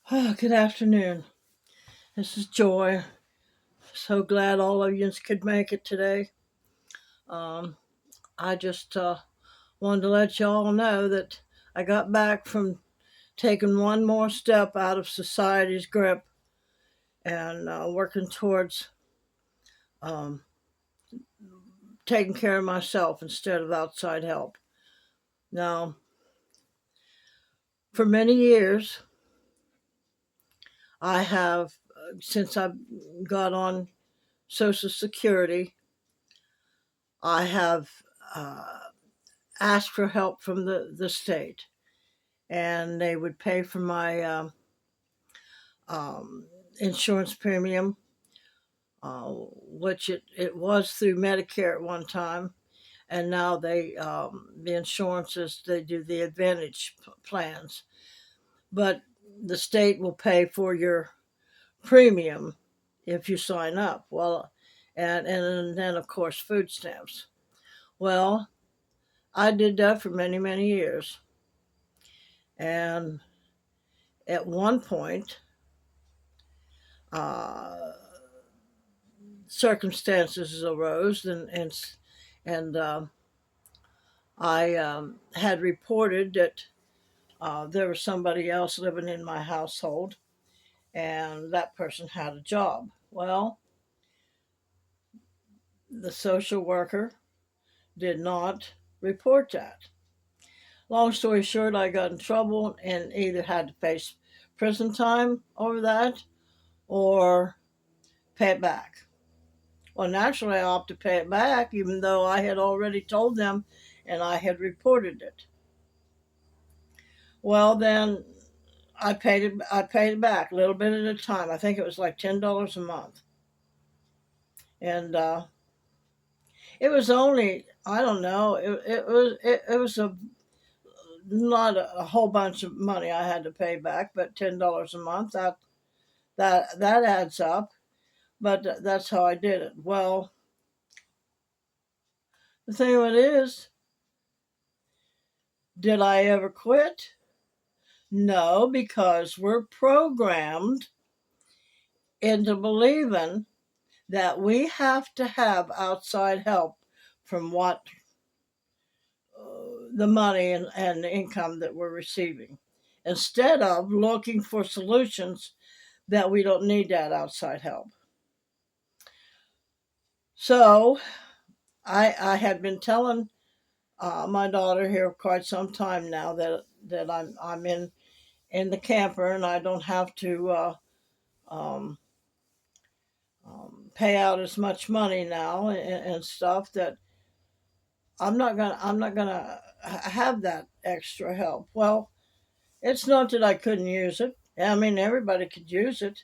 Good afternoon. This is Joy. So glad all of you could make it today. Um, I just wanted to let y'all know that I got back from taking one more step out of society's grip and working towards um, taking care of myself instead of outside help. Now, for many years, I have, since I got on Social Security, I have asked for help from the state, and they would pay for my um, insurance premium, which it was through Medicare at one time, and now the insurances, they do the Advantage plans, but the state will pay for your premium if you sign up. Well, and then of course food stamps. Well, I did that for many years, and at one point, uh, circumstances arose, and I had reported that there was somebody else living in my household, and that person had a job. Well, the social worker did not report that. Long story short, I got in trouble and either had to face prison time over that or pay it back. Well, naturally, I opted to pay it back, even though I had already told them and I had reported it. Well, then I paid it. I paid it back a little bit at a time. I think it was like $10 a month, and it was only, I don't know. It was a not a whole bunch of money I had to pay back, but $10 a month, that adds up. But that's how I did it. Well, the thing of it is, did I ever quit? No, because we're programmed into believing that we have to have outside help from what the money and the income that we're receiving, instead of looking for solutions that we don't need that outside help. So I had been telling my daughter here quite some time now that I'm in the camper and I don't have to um, pay out as much money now and stuff, that I'm not gonna have that extra help. Well, it's not that I couldn't use it. I mean, everybody could use it,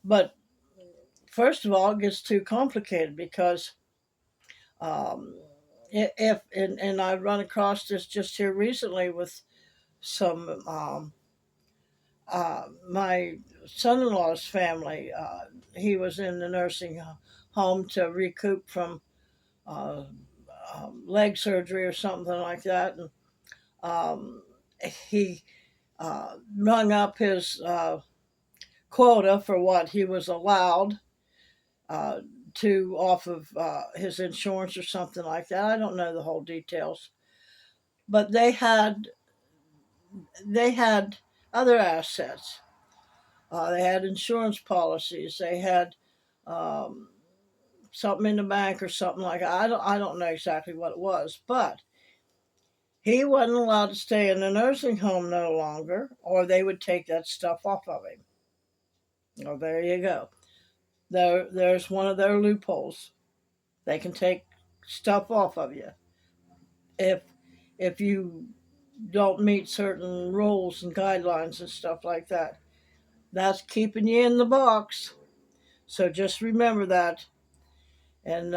but first of all, it gets too complicated because um, if and I run across this just here recently with some my son-in-law's family. He was in the nursing home to recoup from uh, leg surgery or something like that, and um, he rung up his quota for what he was allowed uh, to off of his insurance or something like that. I don't know the whole details, but they had other assets. They had insurance policies. They had um, something in the bank or something like that. I don't know exactly what it was, but he wasn't allowed to stay in the nursing home no longer, or they would take that stuff off of him. Oh, there you go. There's one of their loopholes. They can take stuff off of you if if you don't meet certain rules and guidelines and stuff like that. That's keeping you in the box. So just remember that. And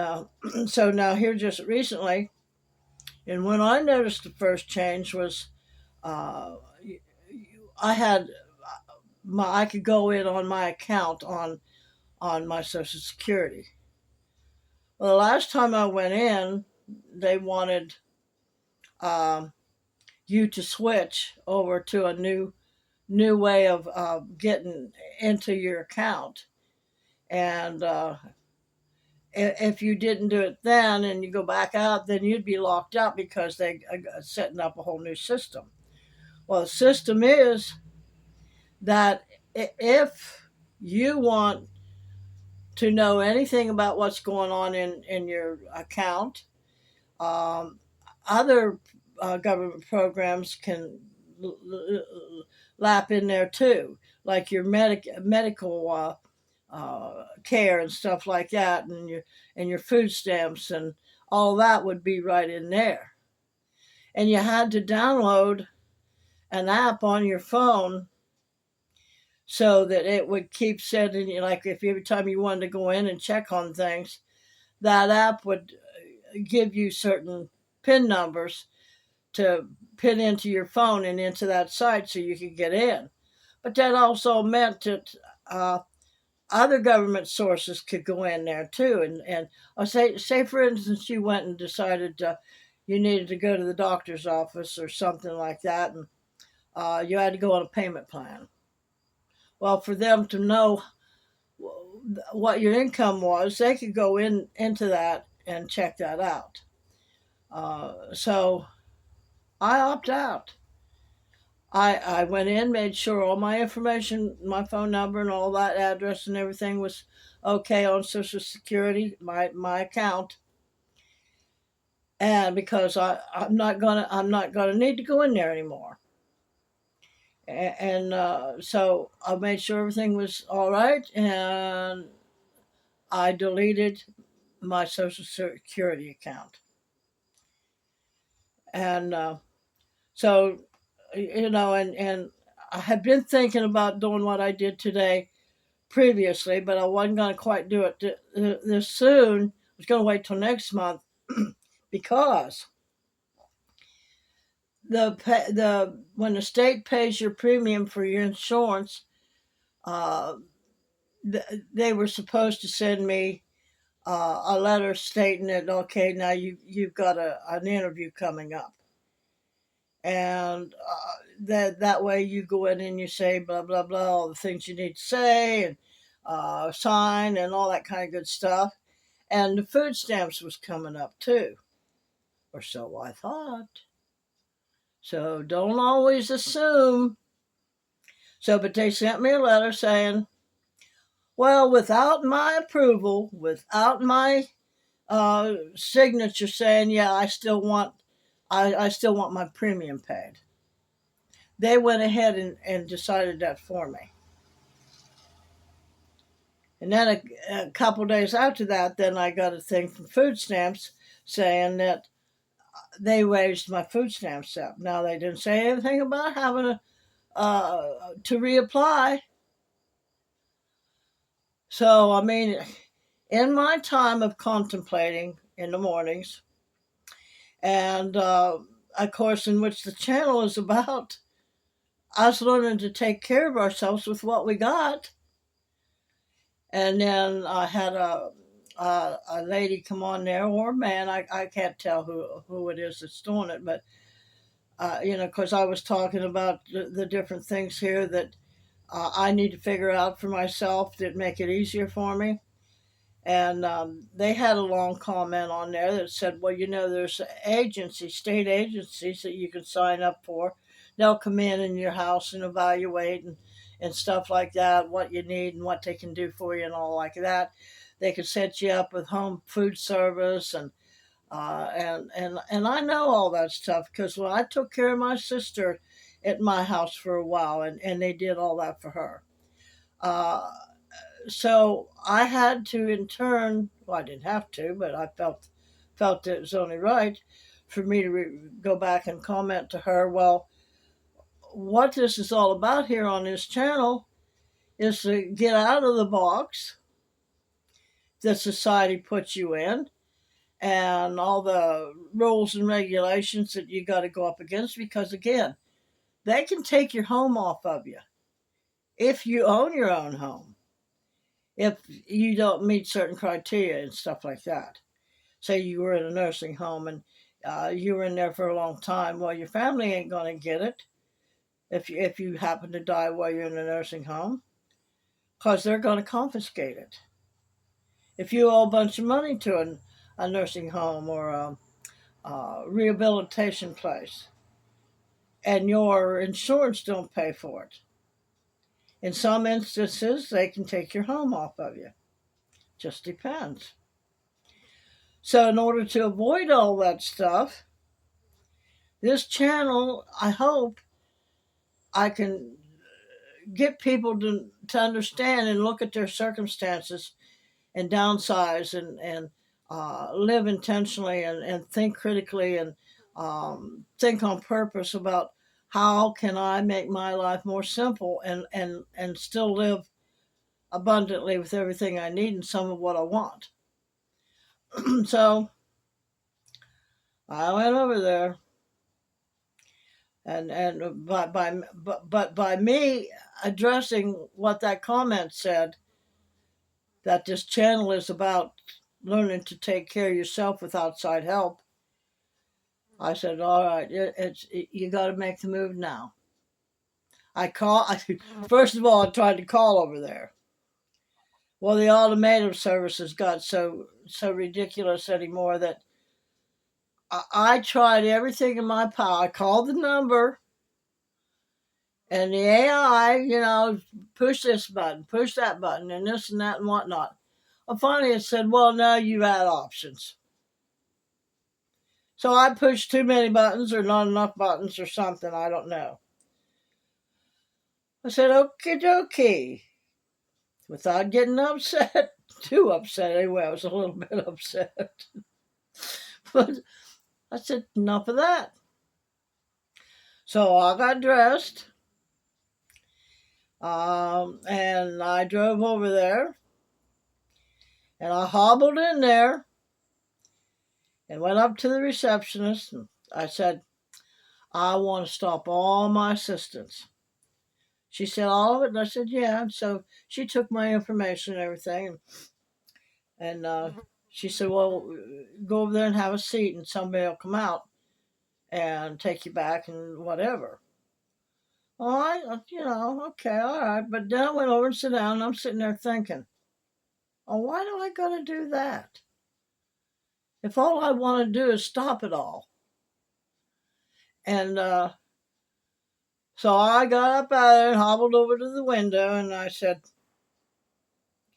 so now here just recently, and when I noticed the first change was uh, I had I could go in on my account on my Social Security. Well, the last time I went in, they wanted um, you to switch over to a new new way of getting into your account. And if you didn't do it then and you go back out, then you'd be locked out because they are setting up a whole new system. Well, the system is that if you want to know anything about what's going on in your account, um, other government programs can lap in there too, like your medical care and stuff like that, and your food stamps and all that would be right in there. And you had to download an app on your phone so that it would keep sending you, like if every time you wanted to go in and check on things, that app would give you certain PIN numbers to pin into your phone and into that site so you could get in. But that also meant that other government sources could go in there too. And say for instance, you went and decided you needed to go to the doctor's office or something like that, and you had to go on a payment plan. Well, for them to know what your income was, they could go into that and check that out. So I opt out. I went in, made sure all my information, my phone number and all that address and everything was okay on Social Security, my account. And because I'm not gonna need to go in there anymore. And so I made sure everything was all right, and I deleted my Social Security account. And so, and I had been thinking about doing what I did today previously, but I wasn't going to quite do it this soon. I was going to wait till next month because the when the state pays your premium for your insurance, uh, they were supposed to send me a letter stating that okay, now you've got an interview coming up, and that way you go in and you say blah blah blah all the things you need to say and sign and all that kind of good stuff. And the food stamps was coming up too, or so I thought. So don't always assume. So, but they sent me a letter saying, well, without my approval, without my signature saying, yeah, I still want my premium paid. They went ahead and decided that for me. And then a couple days after that, then I got a thing from food stamps saying that they raised my food stamps up. Now they didn't say anything about having to reapply. So I mean, in my time of contemplating in the mornings, and of course, in which the channel is about us learning to take care of ourselves with what we got. And then I had a lady come on there, or a man, I can't tell who it is that's doing it, but because I was talking about the different things here that I need to figure out for myself that make it easier for me. And they had a long comment on there that said, well, there's state agencies that you can sign up for. They'll come in your house and evaluate and stuff like that, what you need and what they can do for you and all like that. They could set you up with home food service and I know all that stuff because when I took care of my sister at my house for a while, and they did all that for her. Uh, so I had to in turn, well, I didn't have to, but I felt it was only right for me to go back and comment to her. Well, what this is all about here on this channel is to get out of the box that society puts you in and all the rules and regulations that you got to go up against because again, they can take your home off of you if you own your own home, if you don't meet certain criteria and stuff like that. Say you were in a nursing home and you were in there for a long time, well, your family ain't going to get it. if you happen to die while you're in a nursing home, because they're going to confiscate it. If you owe a bunch of money to a nursing home or a rehabilitation place, and your insurance don't pay for it, in some instances they can take your home off of you. Just depends. So in order to avoid all that stuff, this channel, I hope I can get people to understand and look at their circumstances and downsize and live intentionally and think critically and think on purpose about how can I make my life more simple and still live abundantly with everything I need and some of what I want. So I went over there, and by me addressing what that comment said, that this channel is about learning to take care of yourself with outside help, I said, all right, you got to make the move now. First of all, I tried to call over there. Well, the automated services got so ridiculous anymore that I tried everything in my power. I called the number, and the AI, push this button, push that button, and this and that and whatnot. Well, finally it said, well, no, you had options. So I pushed too many buttons or not enough buttons or something, I don't know. I said, okie dokie, without getting upset, too upset anyway. I was a little bit upset. But I said, enough of that. So I got dressed, and I drove over there, and I hobbled in there and went up to the receptionist, and I said, I want to stop all my assistance. She said, all of it? And I said, yeah. And so she took my information and everything. And she said, well, go over there and have a seat, and somebody will come out and take you back and whatever. Well, okay, all right. But then I went over and sat down, and I'm sitting there thinking, oh, why do I got to do that? If all I want to do is stop it all. And so I got up out of there and hobbled over to the window, and I said,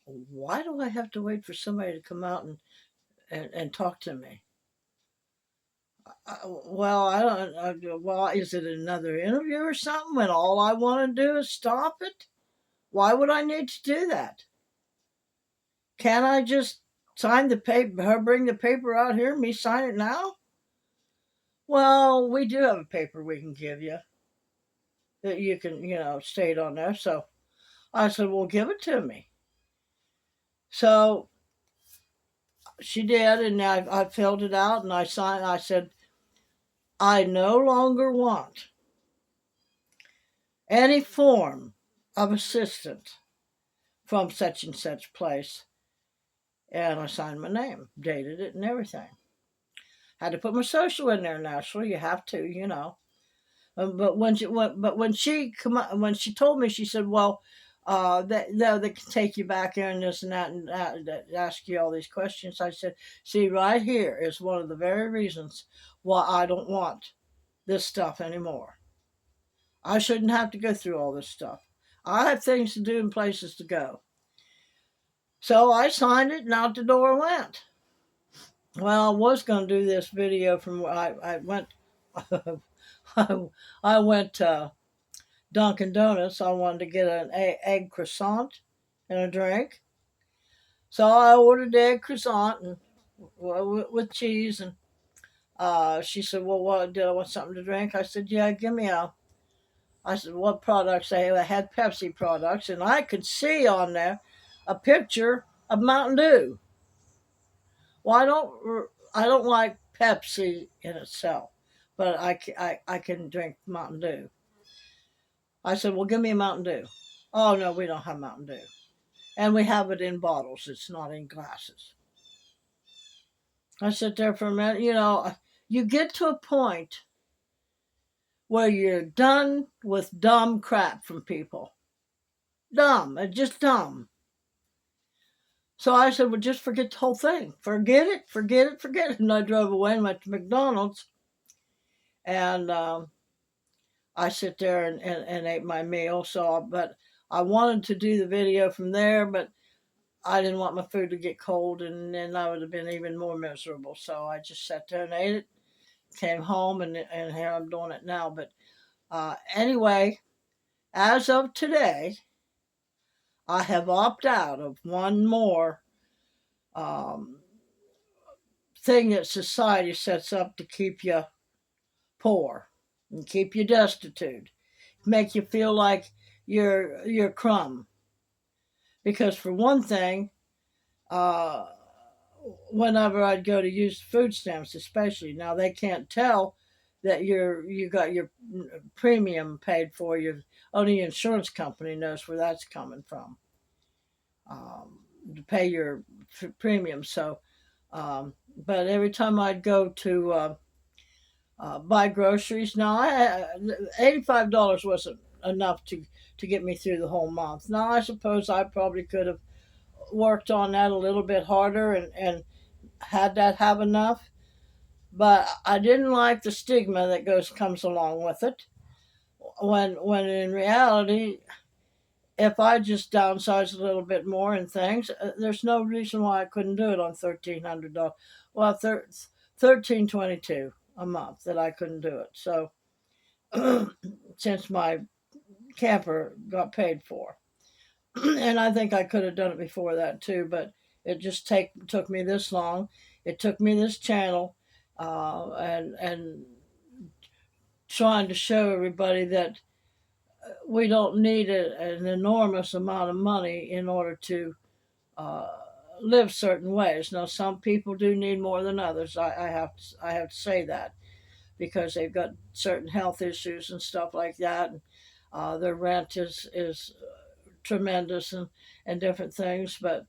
why do I have to wait for somebody to come out and talk to me? Well, I don't. Well, is it another interview or something? When all I want to do is stop it? Why would I need to do that? Can't I just sign the paper? Her bring the paper out here, me sign it now? Well, we do have a paper we can give you that you can, state on there. So I said, well, give it to me. So she did, and I filled it out and I signed. I said, I no longer want any form of assistance from such and such place. And I signed my name, dated it and everything. Had to put my social in there naturally. You have to. But when she told me, she said, well, they can take you back there and this and that and ask you all these questions. I said, see, right here is one of the very reasons why I don't want this stuff anymore. I shouldn't have to go through all this stuff. I have things to do and places to go. So I signed it and out the door went. Well, I was going to do this video from where I went. I went to Dunkin' Donuts. I wanted to get an egg croissant and a drink. So I ordered the egg croissant and with cheese. And she said, well, what, did I want something to drink? I said, yeah, give me a. I said, what products? They had Pepsi products. And I could see on there a picture of Mountain Dew. Well, I don't like Pepsi in itself, but I can drink Mountain Dew. I said, well, give me a Mountain Dew. Oh, no, we don't have Mountain Dew. And we have it in bottles. It's not in glasses. I sit there for a minute. You get to a point where you're done with dumb crap from people. Dumb, just dumb. So I said, well, just forget the whole thing. Forget it, forget it, forget it. And I drove away and went to McDonald's. And I sit there and ate my meal. But I wanted to do the video from there, but I didn't want my food to get cold, and then I would have been even more miserable. So I just sat there and ate it, came home, and here I'm doing it now. But anyway, as of today, I have opted out of one more um, thing that society sets up to keep you poor and keep you destitute, make you feel like you're crumb. Because for one thing, uh, whenever I'd go to use food stamps, especially now, they can't tell that you got your premium paid for. Only your insurance company knows where that's coming from to pay your premium. So, but every time I'd go to buy groceries, now $85 wasn't enough to get me through the whole month. Now I suppose I probably could have worked on that a little bit harder and had that have enough, but I didn't like the stigma that comes along with it. When in reality, if I just downsized a little bit more and things, there's no reason why I couldn't do it on $1,300. Well, 1322 a month that I couldn't do it. So since my camper got paid for, and I think I could have done it before that too, but it just took me this long. It took me this channel, and trying to show everybody that we don't need an enormous amount of money in order to uh, live certain ways. Now, some people do need more than others. I have to say that because they've got certain health issues and stuff like that. And, their rent is tremendous and different things, but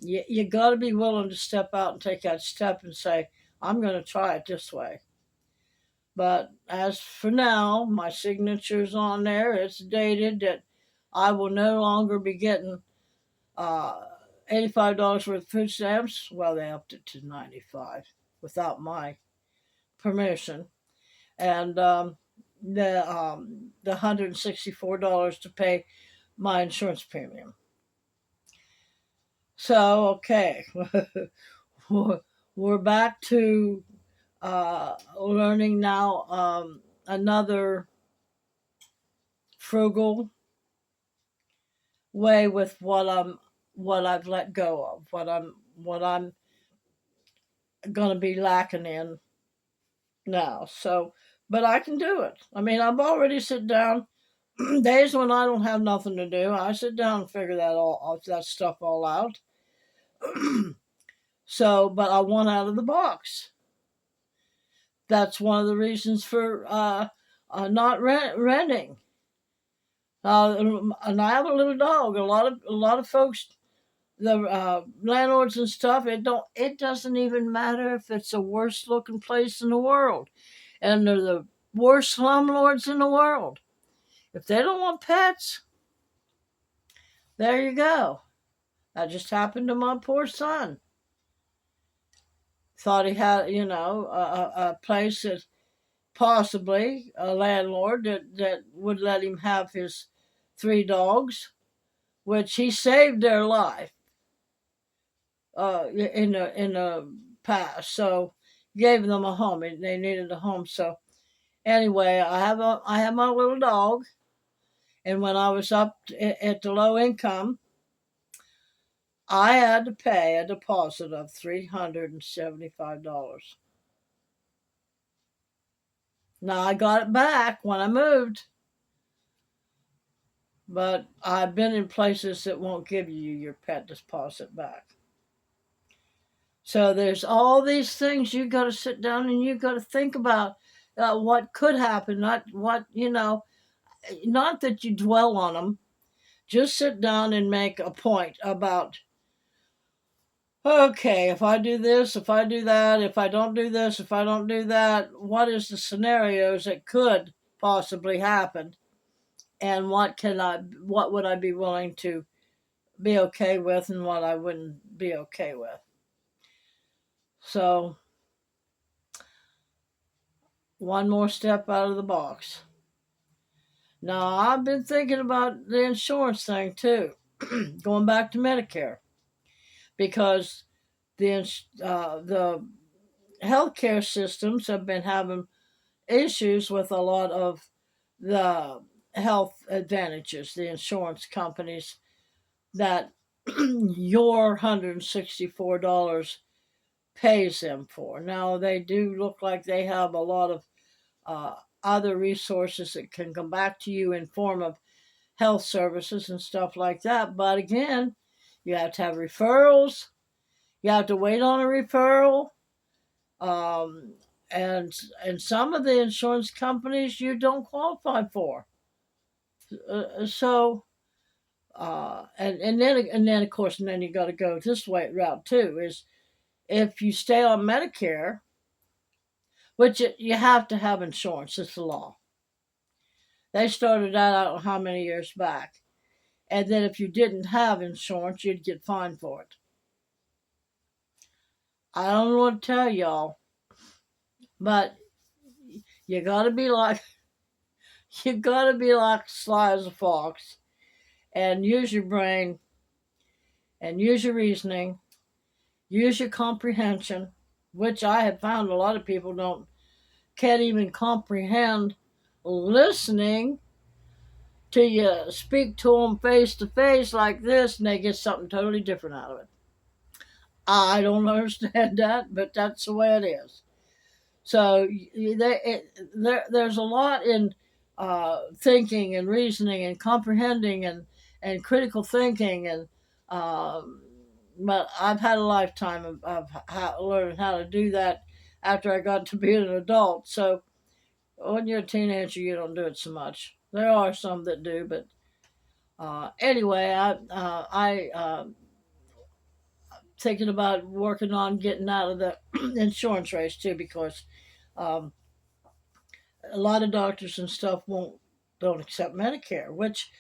you got to be willing to step out and take that step and say, I'm going to try it this way. But as for now, my signature's on there. It's dated that I will no longer be getting uh, $85 worth of food stamps. Well, they upped it to $95 without my permission, and the $164 to pay my insurance premium. So okay, we're back to learning now another frugal way with what I've let go of, what I'm gonna be lacking in now. So, but I can do it. I mean, I've already sit down. Days when I don't have nothing to do, I sit down and figure that stuff all out. So, but I want out of the box. That's one of the reasons for not renting. And I have a little dog. A lot of folks, the landlords and stuff. It doesn't even matter if it's the worst looking place in the world, and they're the worst slumlords in the world. If they don't want pets, there you go. That just happened to my poor son. Thought he had, a place that possibly a landlord that would let him have his 3 dogs, which he saved their life in the past. So gave them a home. They needed a home. So anyway, I have my little dog, and when I was up at the low income, I had to pay a deposit of $375. Now I got it back when I moved, but I've been in places that won't give you your pet deposit back. So there's all these things you got to sit down and you got to think about what could happen, not what, not that you dwell on them. Just sit down and make a point about Okay, if I do this, if I do that, if I don't do this, if I don't do that, what is the scenarios that could possibly happen? And what would I be willing to be okay with and what I wouldn't be okay with? So, one more step out of the box. Now, I've been thinking about the insurance thing too, going back to Medicare, because the healthcare systems have been having issues with a lot of the health advantages, the insurance companies that your $164 pays them for. Now, they do look like they have a lot of uh, other resources that can come back to you in form of health services and stuff like that. But again, you have to have referrals. You have to wait on a referral. Um, and some of the insurance companies you don't qualify for. So and then of course, and then you got to go this way route too. Is if you stay on Medicare, which you have to have insurance. It's the law. They started that out how many years back, and then if you didn't have insurance, you'd get fined for it. I don't want to tell y'all, but you got to be like you got to be like sly as a fox and use your brain and use your reasoning, use your comprehension, which I have found a lot of people can't even comprehend listening to you speak to them face to face like this, and they get something totally different out of it. I don't understand that, but that's the way it is. So there's a lot in thinking and reasoning and comprehending and critical thinking um, but I've had a lifetime of learning how to do that after I got to be an adult. So when you're a teenager, you don't do it so much. There are some that do, but anyway, I thinking about working on getting out of the insurance race too, because um, a lot of doctors and stuff don't accept Medicare, which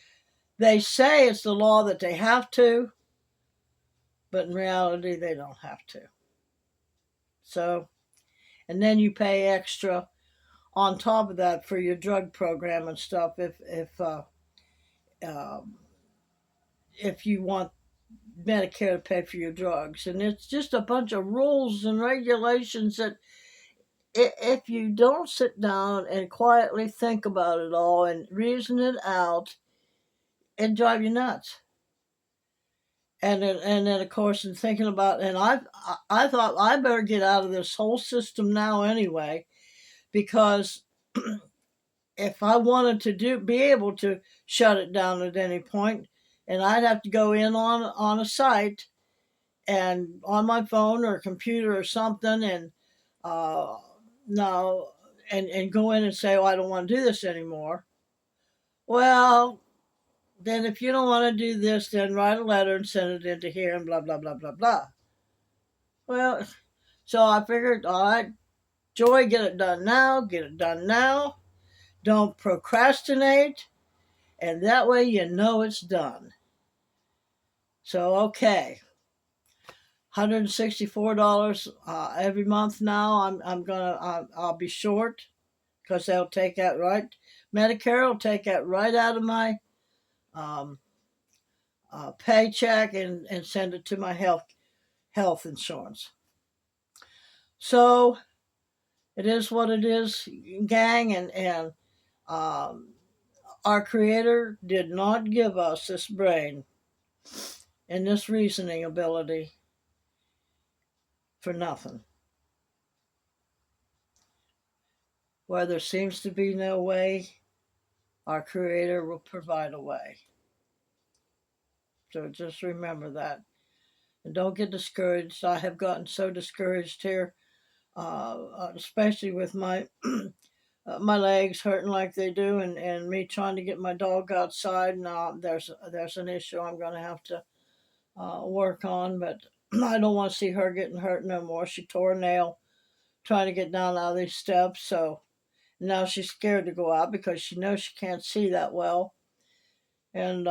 they say it's the law that they have to, but in reality they don't have to. So, and then you pay extra on top of that for your drug program and stuff um, if you want Medicare to pay for your drugs. And it's just a bunch of rules and regulations that if you don't sit down and quietly think about it all and reason it out, it drive you nuts. And then of course, in thinking about, and I thought I better get out of this whole system now anyway, because if I wanted to be able to shut it down at any point, and I'd have to go in on a site and on my phone or computer or something, and uh, no, and go in and say, "Oh, I don't want to do this anymore." Well, then if you don't want to do this, then write a letter and send it into here and blah blah blah blah blah. Well, so I figured, all right, Joy, get it done now. Get it done now. Don't procrastinate, and that way you know it's done. So okay, $164 every month now. I'll be short because they'll take that right. Medicare will take that right out of my um, paycheck and send it to my health insurance. So it is what it is, gang, and um, our Creator did not give us this brain and this reasoning ability for nothing. Where there seems to be no way, our Creator will provide a way. So just remember that. And don't get discouraged. I have gotten so discouraged here, especially with my my legs hurting like they do, and me trying to get my dog outside. Now there's an issue I'm going to have to work on, but I don't want to see her getting hurt no more. She tore a nail trying to get down out of these steps, so now she's scared to go out because she knows she can't see that well. And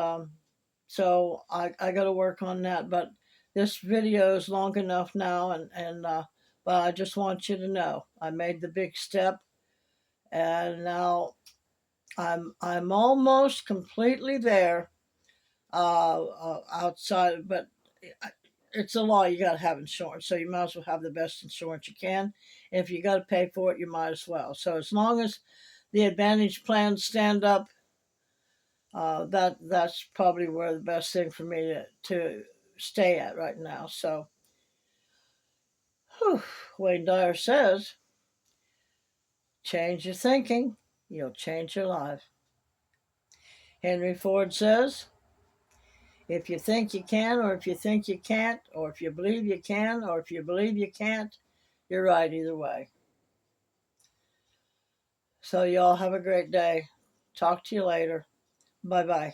so I got to work on that. But this video is long enough now, and but I just want you to know I made the big step, and now I'm almost completely there. Outside, but it's a law. You got to have insurance, so you might as well have the best insurance you can. If you got to pay for it, you might as well. So as long as the Advantage plans stand up, that's probably where the best thing for me to stay at right now. So, whew, Wayne Dyer says, change your thinking, you'll change your life. Henry Ford says, if you think you can, or if you think you can't, or if you believe you can, or if you believe you can't, you're right either way. So, y'all have a great day. Talk to you later. Bye bye.